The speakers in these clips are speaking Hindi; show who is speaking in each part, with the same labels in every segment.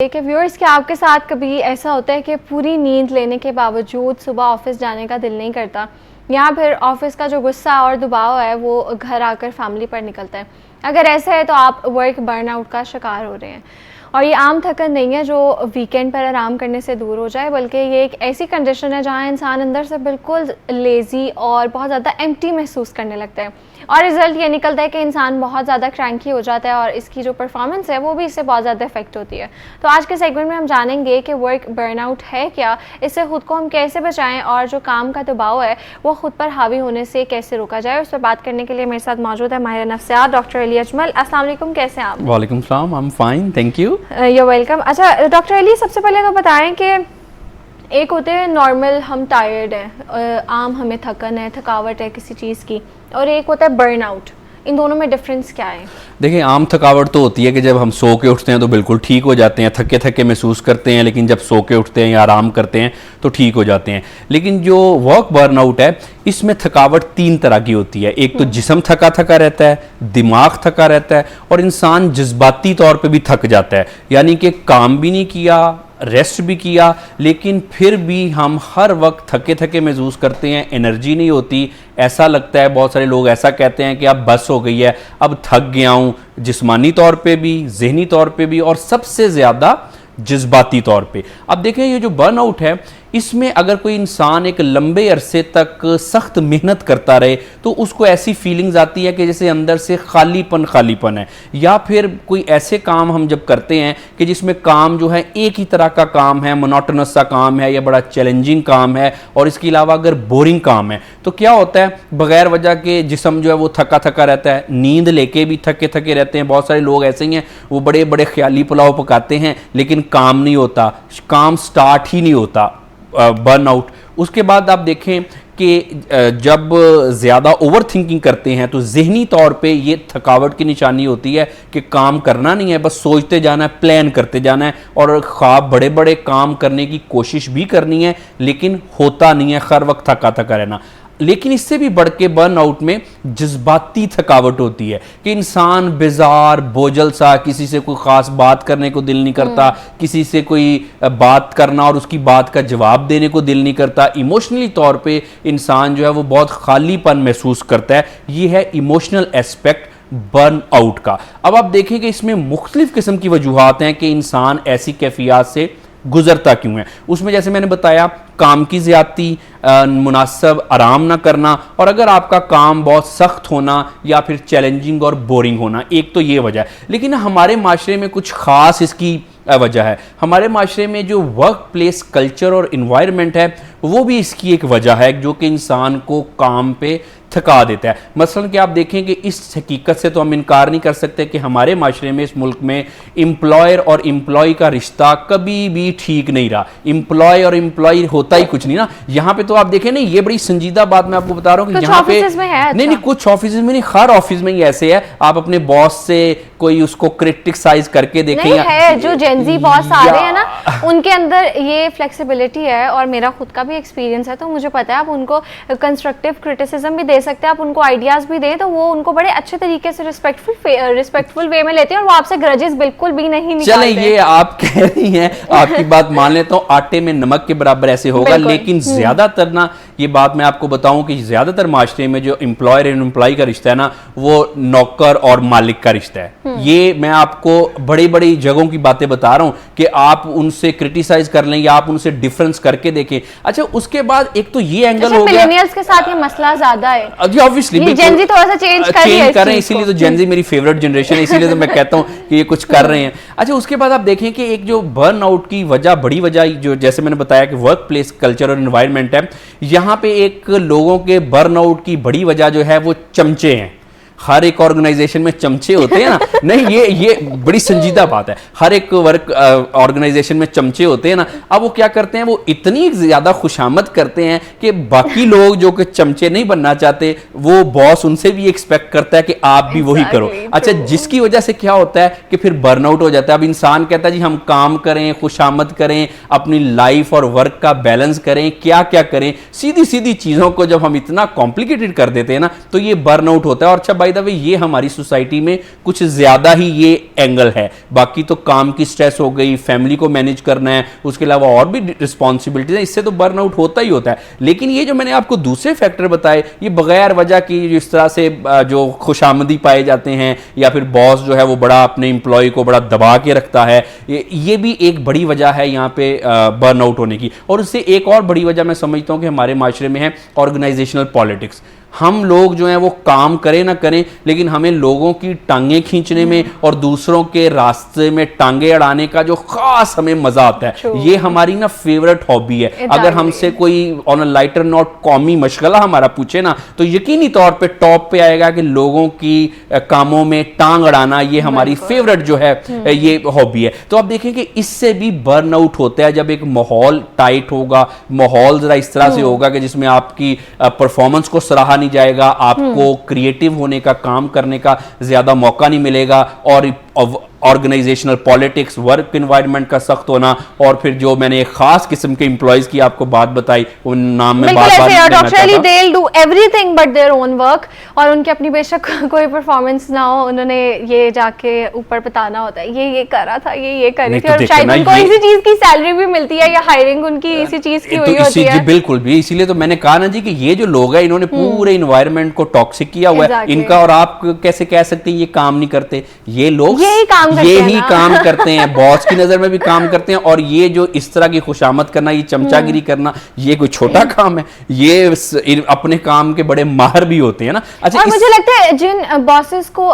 Speaker 1: कि व्यूअर्स क्या आपके साथ कभी ऐसा होता है कि पूरी नींद लेने के बावजूद सुबह ऑफिस जाने का दिल नहीं करता, या फिर ऑफिस का जो गुस्सा और दबाव है वो घर आकर फैमिली पर निकलता है। अगर ऐसा है तो आप वर्क बर्नआउट का शिकार हो रहे हैं। और ये आम थकन नहीं है जो वीकेंड पर आराम करने से दूर हो जाए, बल्कि ये एक ऐसी कंडीशन है जहाँ इंसान अंदर से बिल्कुल लेज़ी और बहुत ज़्यादा एम्प्टी महसूस करने लगता है। और रिज़ल्ट ये निकलता है कि इंसान बहुत ज़्यादा क्रैंकी हो जाता है और इसकी जो परफॉर्मेंस है वो भी इससे बहुत ज़्यादा इफेक्ट होती है। तो आज के सेगमेंट में हम जानेंगे कि वर्क बर्नआउट है क्या, इससे खुद को हम कैसे बचाएं और जो काम का दबाव है वो खुद पर हावी होने से कैसे रोका जाए। उस पर बात करने के लिए मेरे साथ मौजूद है माहिर नफ्सियात डॉक्टर अली अजमल। अस्सलाम वालेकुम, कैसे हैं आप?
Speaker 2: वालेकुम सलाम, I am fine, thank you.
Speaker 1: You welcome. अच्छा डॉक्टर अली, सबसे पहले तो बताएं कि एक होते हैं नॉर्मल, हम टायर्ड हैं, आम हमें थकन है, थकावट है किसी चीज़ की, और एक होता है बर्नआउट। इन दोनों में डिफरेंस क्या है?
Speaker 2: देखिए, आम थकावट तो होती है कि जब हम सो के उठते हैं तो बिल्कुल ठीक हो जाते हैं, थके थके महसूस करते हैं, लेकिन जब सो के उठते हैं या आराम करते हैं तो ठीक हो जाते हैं। लेकिन जो वर्क बर्नआउट है इसमें थकावट तीन तरह की होती है। एक तो जिस्म थका थका रहता है, दिमाग थका रहता है, और इंसान जज्बाती तौर पे भी थक जाता है। यानी कि काम भी नहीं किया, रेस्ट भी किया, लेकिन फिर भी हम हर वक्त थके थके महसूस करते हैं, एनर्जी नहीं होती। ऐसा लगता है, बहुत सारे लोग ऐसा कहते हैं कि अब बस हो गई है, अब थक गया हूँ, जिस्मानी तौर पे भी, जहनी तौर पे भी, और सबसे ज़्यादा जज्बाती तौर पे। अब देखें, ये जो बर्नआउट है इसमें अगर कोई इंसान एक लंबे अरसे तक सख्त मेहनत करता रहे तो उसको ऐसी फीलिंग्स आती है कि जैसे अंदर से खालीपन है। या फिर कोई ऐसे काम हम जब करते हैं कि जिसमें काम जो है एक ही तरह का काम है, मोनोटोनस सा काम है या बड़ा चैलेंजिंग काम है, और इसके अलावा अगर बोरिंग काम है तो क्या होता है, बगैर वजह के जिस्म जो है वो थका थका रहता है, नींद लेके भी थके थके रहते हैं। बहुत सारे लोग ऐसे ही हैं, वो बड़े बड़े ख्याली पुलाव पकाते हैं लेकिन काम नहीं होता, काम स्टार्ट ही नहीं होता, बर्नआउट। उसके बाद आप देखें कि जब ज़्यादा ओवर थिंकिंग करते हैं तो जहनी तौर पे ये थकावट की निशानी होती है कि काम करना नहीं है, बस सोचते जाना है, प्लान करते जाना है, और ख्वाब बड़े बड़े काम करने की कोशिश भी करनी है लेकिन होता नहीं है, हर वक्त थका थका रहना। लेकिन इससे भी बढ़ के बर्नआउट में जज्बाती थकावट होती है कि इंसान बेजार, बोझल सा, किसी से कोई ख़ास बात करने को दिल नहीं करता, किसी से कोई बात करना और उसकी बात का जवाब देने को दिल नहीं करता। इमोशनली तौर पे इंसान जो है वो बहुत खालीपन महसूस करता है। ये है इमोशनल एस्पेक्ट बर्नआउट का। अब आप देखें कि इसमें मुख्तलिफ किस्म की वजूहात हैं कि इंसान ऐसी कैफियत से गुजरता क्यों है। उसमें जैसे मैंने बताया, काम की ज़्यादती, मुनासिब आराम ना करना, और अगर आपका काम बहुत सख्त होना या फिर चैलेंजिंग और बोरिंग होना, एक तो ये वजह है। लेकिन हमारे माशरे में कुछ ख़ास इसकी वजह है। हमारे माशरे में जो वर्क प्लेस कल्चर और इन्वायरमेंट है वो भी इसकी एक वजह है जो कि इंसान को काम पे थका देता है। मसलन कि आप देखें कि इस हकीकत से तो हम इनकार नहीं कर सकते कि हमारे माशरे में, इस मुल्क में, एम्प्लॉयर और एम्प्लॉय का रिश्ता कभी भी ठीक नहीं रहा। एम्प्लॉय और एम्प्लॉय होता ही कुछ नहीं ना। यहाँ पे तो आप देखें नहीं, ये बड़ी संजीदा बात मैं आपको बता रहा हूँ कि यहाँ पे नहीं, कुछ ऑफिस में नहीं, हर ऑफिस में ही ऐसे है। आप अपने बॉस से कोई उसको क्रिटिसाइज करके देखें,
Speaker 1: है जो जेनजी बॉस आ रहे हैं ना, उनके अंदर ये फ्लेक्सिबिलिटी है, और मेरा खुद का भी एक्सपीरियंस है तो मुझे पता है आप उनको कंस्ट्रक्टिव क्रिटिसिज्म भी दे सकते हैं, आप उनको आइडियाज भी दें तो वो उनको बड़े अच्छे तरीके से रिस्पेक्टफुल वे में लेते हैं और वो आपसे ग्रजेस बिल्कुल भी नहीं निकालते।
Speaker 2: चले, ये आप कह रही हैं, आपकी बात मान लेता हूँ, आटे में नमक के बराबर ऐसे होगा। लेकिन ज्यादातर ना, ये बात मैं आपको बताऊं कि ज्यादातर माशरे में जो एम्प्लॉयर एंड एम्प्लॉय का रिश्ता है ना, वो नौकर और मालिक का रिश्ता है। ये मैं आपको बड़ी बड़ी जगहों की बातें बता रहा हूं कि आप उनसे क्रिटिसाइज कर लें या आप उनसे डिफरेंस करके देखें। अच्छा, उसके बाद एक तो ये एंगल हो गया,
Speaker 1: मिलेनियल्स के साथ ये मसला ज्यादा है।
Speaker 2: ऑब्वियसली
Speaker 1: जेनजी थोड़ा सा चेंज कर रहे हैं,
Speaker 2: इसीलिए तो जेनजी मेरी फेवरेट जनरेशन है, इसीलिए तो मैं कहता हूं कि ये कुछ कर रहे हैं। अच्छा, उसके बाद आप देखें कि एक जो बर्नआउट की वजह, बड़ी वजह, जो जैसे मैंने बताया कि वर्क प्लेस कल्चर और एनवायरनमेंट है, यहां पे एक लोगों के बर्नआउट की बड़ी वजह जो है वो चमचे हैं। हर एक ऑर्गेनाइजेशन में चमचे होते हैं ना, नहीं, ये बड़ी संजीदा बात है। हर एक वर्क ऑर्गेनाइजेशन में चमचे होते हैं ना। अब वो क्या करते हैं, वो इतनी ज्यादा खुशामद करते हैं कि बाकी लोग जो कि चमचे नहीं बनना चाहते, वो बॉस उनसे भी एक्सपेक्ट करता है कि आप भी वही करो। अच्छा, जिसकी वजह से क्या होता है कि फिर बर्नआउट हो जाता है। अब इंसान कहता है जी हम काम करें, खुशामद करें, अपनी लाइफ और वर्क का बैलेंस करें, क्या क्या करें, सीधी सीधी चीजों को जब हम इतना कॉम्प्लिकेटेड कर देते हैं ना तो ये बर्नआउट होता है। और अच्छा बाय द वे ये हमारी सोसाइटी में कुछ ज्यादा ही ये एंगल है। बाकी तो काम की स्ट्रेस हो गई, फैमिली को मैनेज करना है, उसके अलावा और भी रिस्पॉन्सिबिलिटीज है, इससे तो बर्नआउट होता ही होता है। लेकिन ये जो मैंने आपको दूसरे फैक्टर बताए, ये बगैर वजह की जिस तरह से जो खुशामदी पाए जाते हैं, या फिर बॉस जो है वो बड़ा अपने एम्प्लॉय को बड़ा दबा के रखता है, ये भी एक बड़ी वजह है यहाँ पे बर्नआउट होने की। और उससे एक और बड़ी वजह मैं समझता हूँ कि हमारे माशरे में है ऑर्गेनाइजेशनल पॉलिटिक्स। हम लोग जो हैं वो काम करें ना करें, लेकिन हमें लोगों की टांगें खींचने में और दूसरों के रास्ते में टांगे अड़ाने का जो खास हमें मजा आता है, ये हमारी ना फेवरेट हॉबी है। अगर हमसे कोई ऑन अ लाइटर नोट कौमी मशगला हमारा पूछे ना, तो यकीनी तौर पे टॉप पे आएगा कि लोगों की कामों में टांग अड़ाना, ये हमारी फेवरेट जो है ये हॉबी है। तो आप देखें कि इससे भी बर्नआउट होता है जब एक माहौल टाइट होगा, माहौल जरा इस तरह से होगा कि जिसमें आपकी परफॉर्मेंस को सराहा नहीं जाएगा, आपको क्रिएटिव होने का, काम करने का ज्यादा मौका नहीं मिलेगा, और ऑर्गेनाइजेशनल पॉलिटिक्स, वर्क एनवायरनमेंट का सख्त होना, और फिर जो मैंने एक खास किस्म के एम्प्लॉयज की आपको बात बताई, उन नाम में बार-बार
Speaker 1: doctor they will do everything but their own work, और उनके अपनी बेशक कोई परफॉर्मेंस ना हो, उन्होंने ये जाके ऊपर बताना होता है ये करा था, ये करी थी, और शायद उनको इसी चीज की सैलरी भी मिलती है, या हायरिंग उनकी इसी चीज की हुई होती है।
Speaker 2: जी बिल्कुल भी, इसीलिए तो मैंने कहा ना जी कि ये जो लोग हैं इन्होंने पूरे एनवायरनमेंट को टॉक्सिक किया हुआ है इनका, और आप कैसे कह सकते हैं ये काम नहीं करते? ये लोग यही काम करते हैं, बॉस की नजर में भी काम करते हैं। और ये जो इस तरह की खुशामद करना, ये चमचागिरी करना, ये कोई छोटा काम है? ये अपने काम के बड़े माहिर भी होते हैं ना। अच्छा,
Speaker 1: और मुझे लगता है जिन बॉसेस को,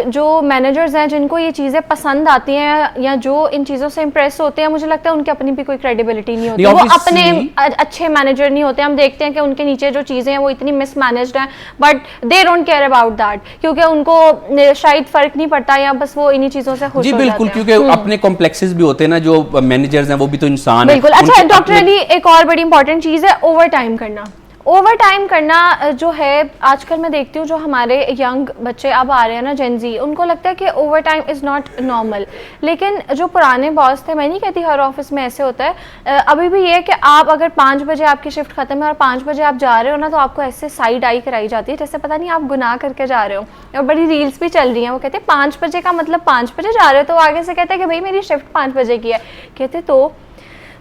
Speaker 1: जो मैनेजर्स हैं जिनको ये चीजें पसंद आती हैं या जो इन चीजों से इंप्रेस होते हैं, मुझे लगता है उनकी अपनी भी कोई क्रेडिबिलिटी नहीं होती, वो अपने अच्छे मैनेजर नहीं होते। हम देखते हैं कि उनके नीचे जो चीजें हैं वो इतनी मिसमैनेज्ड हैं, but they don't care about that, क्योंकि उनको शायद फर्क नहीं पड़ता, या बस वो इन्हीं चीजों से खुश हो जाते हैं।
Speaker 2: बिल्कुल, क्योंकि अपने कॉम्प्लेक्सेस भी होते हैं ना, जो मैनेजर्स हैं वो भी तो इंसान है।
Speaker 1: बिल्कुल। अच्छा डॉक्टर अली, एक और बड़ी इंपॉर्टेंट चीज है ओवर टाइम करना। ओवर टाइम करना जो है, आजकल मैं देखती हूँ जो हमारे यंग बच्चे अब आ रहे हैं ना, जेन जी, उनको लगता है कि over time is not normal. लेकिन जो पुराने बॉस थे, मैं नहीं कहती हर ऑफिस में ऐसे होता है, अभी भी ये है कि आप अगर 5 बजे आपकी शिफ्ट खत्म है और 5 बजे आप जा रहे हो ना, तो आपको ऐसे साइड आई कराई जाती है जैसे पता नहीं आप गुनाह करके जा रहे हो। और बड़ी रील्स भी चल रही हैं, वो कहते हैं 5 बजे का मतलब 5 बजे जा रहे हो, तो आगे से कहते हैं कि भाई मेरी शिफ्ट 5 बजे की है। कहते तो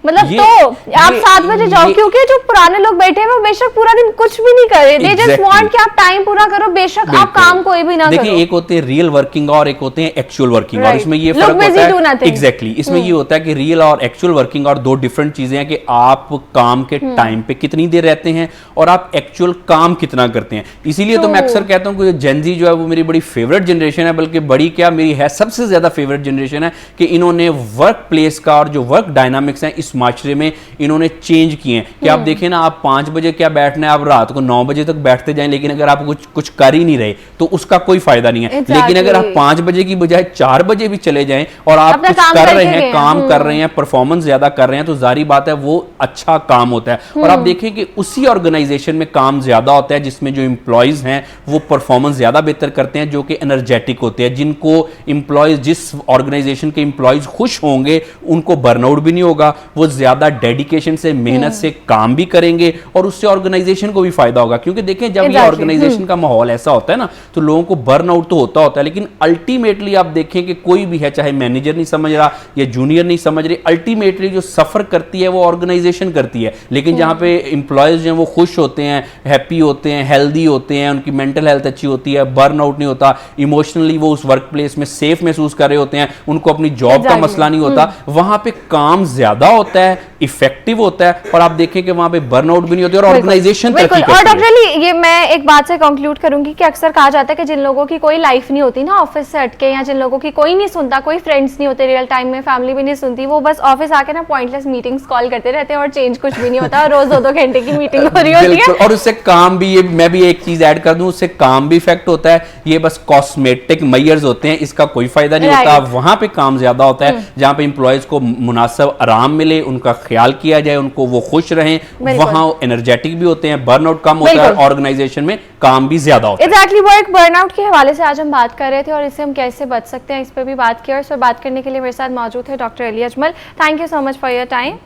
Speaker 1: मतलब तो आप 7 बजे जाओ, क्योंकि जो पुराने लोग बैठे हैं वो बेशक पूरा दिन कुछ भी नहीं करे, दे जस्ट वांट कि आप टाइम पूरा करो, बेशक आप काम कोई भी ना करो।
Speaker 2: देखिए, एक होते हैं रियल वर्किंग और एक होते हैं एक्चुअल वर्किंग, और इसमें ये फर्क होता है। एग्जैक्टली, इसमें ये होता है कि रियल और एक्चुअल वर्किंग और दो डिफरेंट चीजें हैं, कि आप काम के टाइम पे कितनी देर रहते हैं और आप एक्चुअल काम कितना करते हैं। इसीलिए तो मैं अक्सर कहता हूं कि जेन जी जो है वो मेरी बड़ी फेवरेट जनरेशन है, बल्कि बड़ी क्या मेरी है सबसे ज्यादा फेवरेट जनरेशन है, कि इन्होंने वर्क प्लेस का और जो वर्क डायनामिक्स है इस माशरे में इन्होंने चेंज किए हैं। कि आप देखें ना, आप 5 बजे क्या बैठना है, आप रात को 9 बजे तक बैठते जाएं, लेकिन अगर आप कुछ कर ही नहीं रहे तो उसका कोई फायदा नहीं है। लेकिन अगर आप 5 बजे की बजाय 4 बजे भी चले जाएं और आप कुछ कर रहे हैं, काम कर रहे हैं, परफॉर्मेंस ज्यादा कर रहे हैं, तो जारी बात है वो अच्छा काम होता है। और आप देखें कि उसी ऑर्गेनाइजेशन में काम ज्यादा होता है जिसमें जो इंप्लॉइज हैं वो परफॉर्मेंस ज्यादा बेहतर करते हैं, जो कि एनर्जेटिक होते हैं, जिनको इंप्लॉइज, जिस ऑर्गेनाइजेशन के इंप्लॉइज खुश होंगे उनको बर्नआउट भी नहीं होगा, वो ज्यादा डेडिकेशन से, मेहनत से काम भी करेंगे, और उससे ऑर्गेनाइजेशन को भी फायदा होगा। क्योंकि देखें, जब ये ऑर्गेनाइजेशन का माहौल ऐसा होता है ना, तो लोगों को बर्नआउट तो होता है, लेकिन अल्टीमेटली आप देखें कि कोई भी है, चाहे मैनेजर नहीं समझ रहा या जूनियर नहीं समझ रही, अल्टीमेटली जो सफर करती है वो ऑर्गेनाइजेशन करती है। लेकिन जहां पे इंप्लॉयज जो हैं वो खुश होते हैं, हैप्पी होते हैं, हेल्दी होते हैं, उनकी मेंटल हेल्थ अच्छी होती है, बर्नआउट नहीं होता, इमोशनली वो उस वर्क प्लेस में सेफ महसूस कर रहे होते हैं, उनको अपनी जॉब का मसला नहीं होता, वहां पे काम ज्यादा होता है, इफेक्टिव होता है, और आप देखें कि वहां पे बर्नआउट भी नहीं होती और ऑर्गेनाइजेशन तरक्की करती है।
Speaker 1: और डॉक्टर अली, ये मैं एक बात से कंक्लूड करूंगी कि अक्सर कहा जाता है कि जिन लोगों की कोई लाइफ नहीं होती ना ऑफिस से हटके, या जिन लोगों की कोई नहीं सुनता, कोई फ्रेंड्स नहीं होते रियल टाइम में, फैमिली भी नहीं सुनती, वो बस ऑफिस आके ना पॉइंटलेस मीटिंग्स कॉल करते रहते हैं और चेंज कुछ भी नहीं होता, और रोज 2-2 घंटे की मीटिंग हो रही होती है,
Speaker 2: और उससे काम भी, ये मैं भी एक चीज ऐड कर दूं, उससे काम भी इफेक्ट होता है। ये बस कॉस्मेटिक मेजर्स होते हैं, इसका कोई फायदा नहीं होता। वहां पे काम ज्यादा होता है जहां पे इंप्लॉयज को मुनासिब आराम मिले, उनका ख्याल किया जाए, उनको वो खुश रहें, वहां एनर्जेटिक भी होते हैं, बर्नआउट कम होता है, ऑर्गेनाइजेशन में काम भी ज्यादा होता है।
Speaker 1: एग्जैक्टली, वर्क बर्नआउट के हवाले से आज हम बात कर रहे थे, और इससे हम कैसे बच सकते हैं इस पर भी बात की, और इस पर बात करने के लिए मेरे साथ मौजूद है doctor Ali Ajmal. Thank you so much for your time.